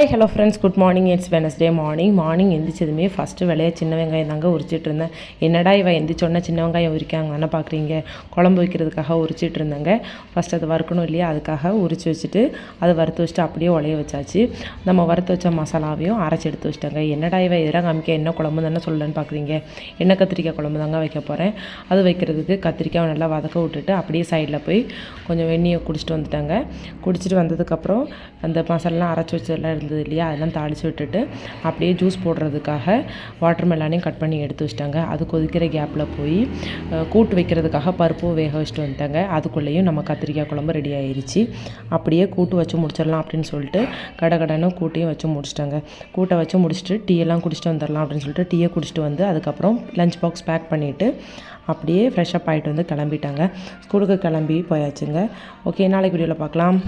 Hi hello friends, good morning. It's Wednesday morning எந்திரிச்சதுமே first வேலையை சின்ன வெங்காயம் தாங்க உரிச்சிட்டு இருந்தேன். என்னடா இவன் எந்திரிச்சோடனே சின்ன வெங்காயம் உரிக்காங்கன்னு பார்க்குறீங்க, குழம்பு வைக்கிறதுக்காக உரிச்சிட்டு இருந்தேங்க. ஃபஸ்ட் அதை வறுக்கணும் இல்லையா, அதுக்காக உரிச்சு வச்சுட்டு அதை வறுத்து வச்சுட்டு அப்படியே உலைய வச்சாச்சு. நம்ம வறுத்து வச்ச மசாலாவையும் அரைச்சி எடுத்து வச்சிட்டாங்க. என்னடா இவன் இதெல்லாம் காமிக்க என்ன குழம்பு தானே சொல்லலன்னு பார்க்குறீங்க, எண்ணெய் கத்திரிக்காய் குழம்பு தாங்க வைக்க போகிறேன். அது வைக்கிறதுக்கு கத்திரிக்காய் நல்லா வதக்க விட்டுட்டு அப்படியே சைடில் போய் கொஞ்சம் வெந்நியை குடிச்சிட்டு வந்துட்டாங்க. குடிச்சிட்டு வந்ததுக்கப்புறம் அந்த மசாலாலாம் அரைச்சி வச்சதெல்லாம் இருந்தது இல்லையா, அதெல்லாம் தாளித்து விட்டுட்டு அப்படியே ஜூஸ் போடுறதுக்காக வாட்டர் மெலானையும் கட் பண்ணி எடுத்து வச்சிட்டாங்க. அது கொதிக்கிற கேப்பில் போய் கூட்டு வைக்கிறதுக்காக பருப்பு வேக வச்சுட்டு வந்துட்டாங்க. அதுக்குள்ளேயும் நம்ம கத்திரிக்காய் குழம்பு ரெடி ஆயிடுச்சு. அப்படியே கூட்டு வச்சு முடிச்சிடலாம் அப்படின்னு சொல்லிட்டு கடகடன்னு கூட்டையும் வச்சு முடிச்சிட்டாங்க. கூட்டை வச்சு முடிச்சுட்டு டீயெல்லாம் குடிச்சிட்டு வந்துடலாம் அப்படின்னு சொல்லிட்டு டீயை குடிச்சிட்டு வந்து அதுக்கப்புறம் லஞ்ச் பாக்ஸ் பேக் பண்ணிவிட்டு அப்படியே ஃப்ரெஷ்ஷப் ஆகிட்டு வந்து கிளம்பிட்டாங்க. ஸ்கூலுக்கு கிளம்பி போயாச்சுங்க. ஓகே, நாளைக்கு வீடியோவில் பார்க்கலாம்.